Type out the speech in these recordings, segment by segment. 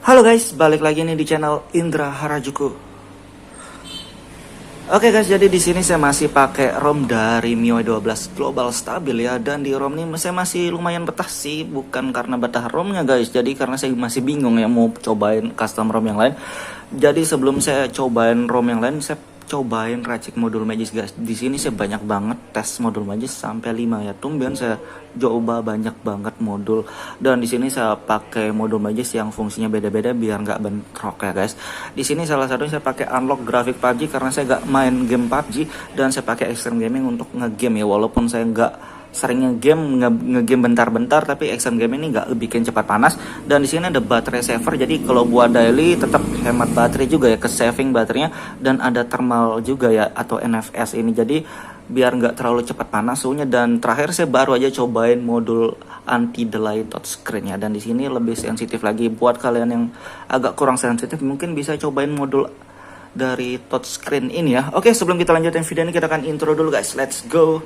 Halo guys, balik lagi nih di channel Indra Harajuku. Oke guys, jadi di sini saya masih pakai ROM dari MIUI 12 Global Stabil ya, dan di ROM ini saya masih lumayan betah sih, bukan karena betah ROM-nya guys, jadi karena saya masih bingung ya mau cobain custom ROM yang lain. Jadi sebelum saya cobain ROM yang lain, saya cobain racik modul Magis guys. Di sini saya banyak banget tes modul Magis sampai 5 ya. Tumben saya coba banyak banget modul, dan di sini saya pakai modul Magis yang fungsinya beda-beda biar nggak bentrok ya guys. Di sini salah satunya saya pakai unlock grafik PUBG karena saya nggak main game PUBG, dan saya pakai extreme gaming untuk ngegame ya, walaupun saya nggak sering ngegame bentar-bentar, tapi extreme game ini nggak bikin cepat panas. Dan di sini ada baterai saver, jadi kalau buat daily tetap hemat baterai juga ya, ke saving baterainya. Dan ada thermal juga ya, atau NFS ini, jadi biar nggak terlalu cepat panas suhunya. Dan terakhir saya baru aja cobain modul anti delay touchscreen ya, dan di sini lebih sensitif lagi. Buat kalian yang agak kurang sensitif mungkin bisa cobain modul dari touchscreen ini ya. Oke, sebelum kita lanjutin video ini, kita akan intro dulu guys. Let's go.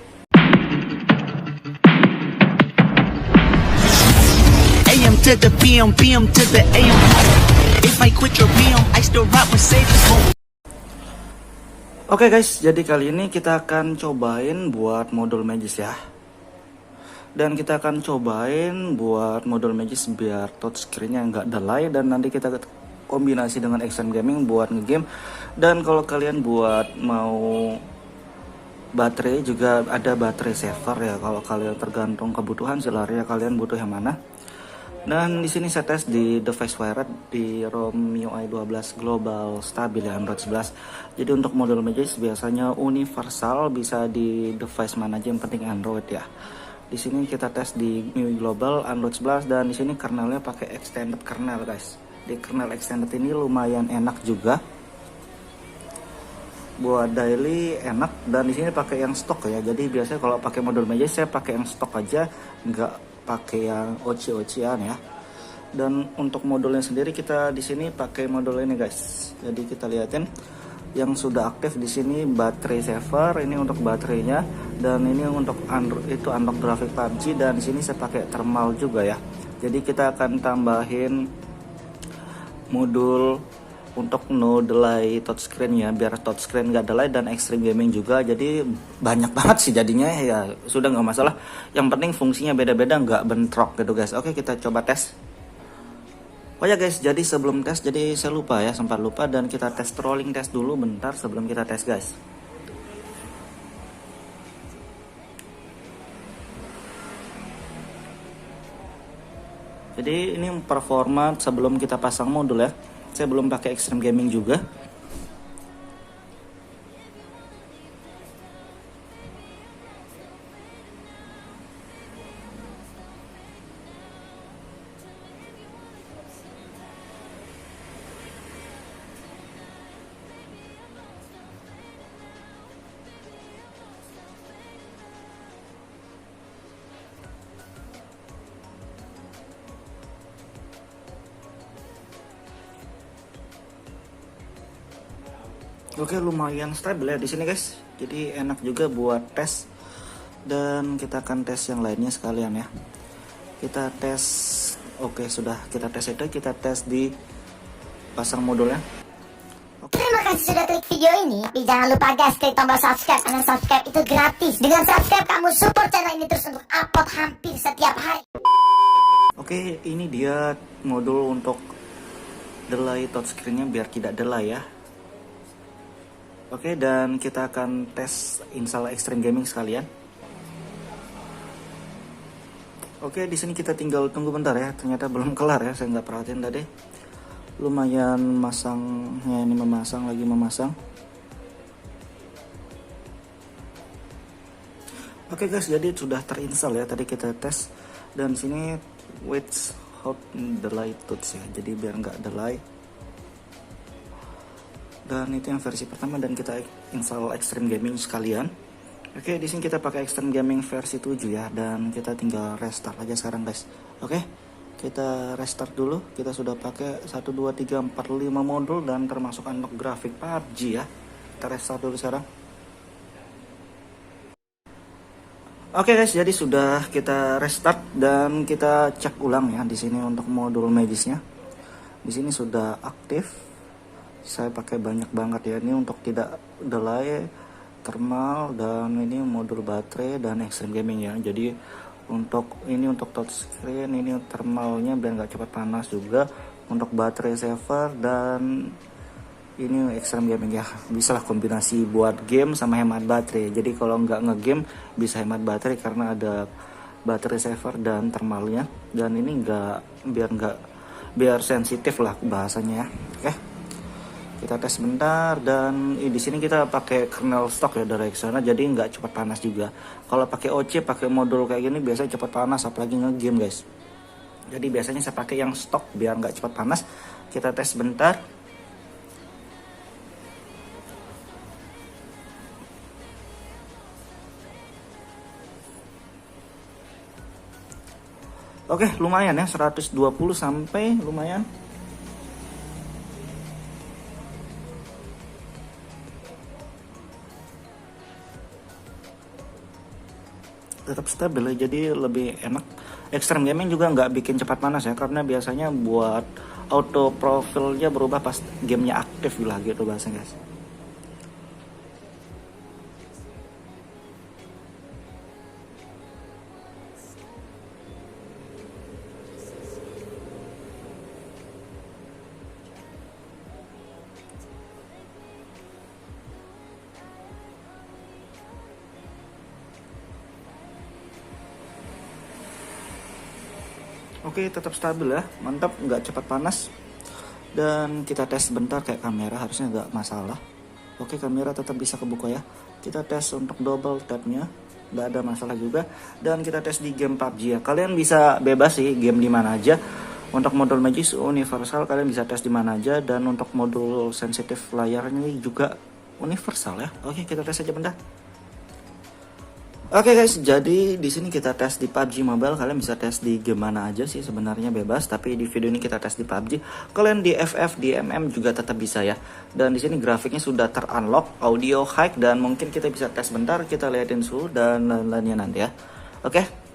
AM to the PM, PM to the AM. If I quit your PM, I still rock with Sage's home. Oke guys, jadi kali ini kita akan cobain buat modul Magis ya. Dan kita akan cobain buat modul Magis biar touchscreen-nya nggak delay, dan nanti kita kombinasi dengan extreme gaming buat ngegame. Dan kalau kalian buat mau baterai juga ada baterai saver ya, kalau kalian tergantung kebutuhan selari ya, kalian butuh yang mana. Dan di sini saya tes di device wired di ROM MIUI 12 Global Stabil ya, Android 11. Jadi untuk modul Magis biasanya universal, bisa di device mana aja yang penting Android ya. Di sini kita tes di MIUI Global Android 11, dan di sini kernelnya pakai extended kernel guys. Di kernel extended ini lumayan enak juga. Buat daily enak, dan di sini pakai yang stok ya. Jadi biasanya kalau pakai modul Magis saya pakai yang stok aja, nggak pakai yang oci-ocian ya. Dan untuk modulnya sendiri kita di sini pakai modul ini guys. Jadi kita lihatin yang sudah aktif di sini, baterai saver ini untuk baterainya, dan ini untuk Android itu unlock grafik PUBG, dan di sini saya pakai thermal juga ya. Jadi kita akan tambahin modul untuk no delay touchscreen ya, biar touchscreen nggak delay, dan extreme gaming juga. Jadi banyak banget sih jadinya ya, sudah nggak masalah, yang penting fungsinya beda-beda nggak bentrok gitu guys. Oke, kita coba tes. Oh ya guys, jadi sebelum tes, jadi saya lupa ya, sempat lupa, dan kita tes rolling test dulu bentar sebelum kita tes guys. Jadi ini performa sebelum kita pasang modul ya. Saya belum pakai extreme gaming juga. Oke, lumayan stabil ya di sini guys. Jadi enak juga buat tes. Dan kita akan tes yang lainnya sekalian ya. Kita tes. Oke, sudah kita tes itu, kita tes di pasang modulnya. Terima kasih sudah klik video ini. Tapi jangan lupa guys, klik tombol subscribe, karena subscribe itu gratis. Dengan subscribe kamu support channel ini terus untuk upload hampir setiap hari. Oke, ini dia modul untuk delay touchscreen-nya biar tidak delay ya. Oke, dan kita akan tes install extreme gaming sekalian. Oke, di sini kita tinggal tunggu bentar ya. Ternyata belum kelar ya, saya nggak perhatiin tadi. Lumayan masangnya, ini lagi memasang. Oke guys, jadi sudah terinstall ya. Tadi kita tes, dan sini wait hold delay touch ya. Jadi biar nggak delay. Dan itu yang versi pertama, dan kita install extreme gaming sekalian. Oke, di sini kita pakai extreme gaming versi 7 ya, dan kita tinggal restart aja sekarang guys. Oke, kita restart dulu. Kita sudah pakai 1 2 3 4 5 modul, dan termasuk unlock grafik PUBG ya. Kita restart dulu sekarang. Oke guys, jadi sudah kita restart, dan kita cek ulang ya di sini untuk modul Magisnya. Di sini sudah aktif. Saya pakai banyak banget ya. Ini untuk tidak delay, thermal, dan ini modul baterai dan extreme gaming ya. Jadi untuk touchscreen, ini thermalnya biar nggak cepat panas juga. Untuk baterai saver dan ini extreme gaming ya. Bisa lah kombinasi buat game sama hemat baterai. Jadi kalau nggak ngegame bisa hemat baterai karena ada baterai saver dan thermalnya. Dan ini biar sensitif lah bahasanya ya. Oke. Kita tes bentar dan di sini kita pakai kernel stok ya dari Exona, jadi nggak cepat panas juga. Kalau pakai OC, pakai modul kayak gini biasanya cepat panas, apalagi nge-game guys. Jadi biasanya saya pakai yang stok biar nggak cepat panas. Kita tes bentar. Oke, lumayan ya, 120 sampai lumayan. Tetap stabil ya, jadi lebih enak. Extreme gaming juga nggak bikin cepat panas ya, karena biasanya buat auto profilnya berubah pas gamenya aktif lah gitu bahasanya guys. Oke, tetap stabil ya, mantap, nggak cepat panas. Dan kita tes bentar kayak kamera, harusnya nggak masalah. Oke, kamera tetap bisa kebuka ya. Kita tes untuk double tapnya, nggak ada masalah juga. Dan kita tes di game PUBG ya. Kalian bisa bebas sih game di mana aja. Untuk modul Magis universal kalian bisa tes di mana aja. Dan untuk modul sensitif layarnya juga universal ya. Oke, kita tes aja bentar. Oke guys, jadi di sini kita tes di PUBG Mobile. Kalian bisa tes di game mana aja sih, sebenarnya bebas. Tapi di video ini kita tes di PUBG. Kalian di FF, di MM juga tetap bisa ya. Dan di sini grafiknya sudah terunlock, audio high, dan mungkin kita bisa tes bentar. Kita liatin suhu dan lain-lainnya nanti ya. Oke.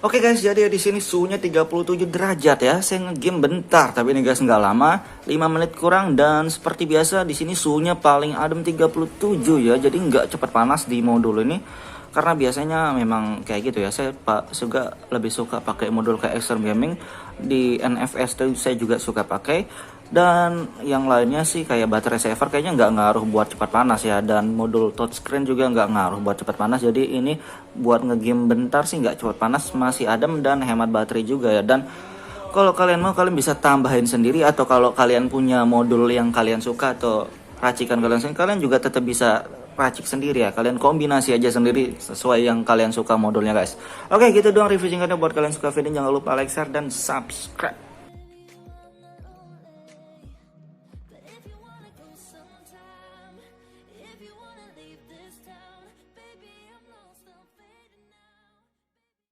Oke guys, jadi di sini suhunya 37 derajat ya. Saya ngegame bentar, tapi ini guys nggak lama, 5 menit kurang. Dan seperti biasa di sini suhunya paling adem 37 ya. Jadi nggak cepat panas di modul ini. Karena biasanya memang kayak gitu ya. Saya lebih suka pakai modul kayak Extreme Gaming. Di NFS tuh saya juga suka pakai. Dan yang lainnya sih kayak baterai saver kayaknya nggak ngaruh buat cepat panas ya. Dan modul touchscreen juga nggak ngaruh buat cepat panas. Jadi ini buat ngegame bentar sih nggak cepat panas, masih adem dan hemat baterai juga ya. Dan kalau kalian mau, kalian bisa tambahin sendiri, atau kalau kalian punya modul yang kalian suka atau racikan kalian sendiri, kalian juga tetap bisa racik sendiri ya. Kalian kombinasi aja sendiri sesuai yang kalian suka modulnya guys. Oke, gitu doang review singkatnya. Buat kalian suka video, jangan lupa like, share, dan subscribe.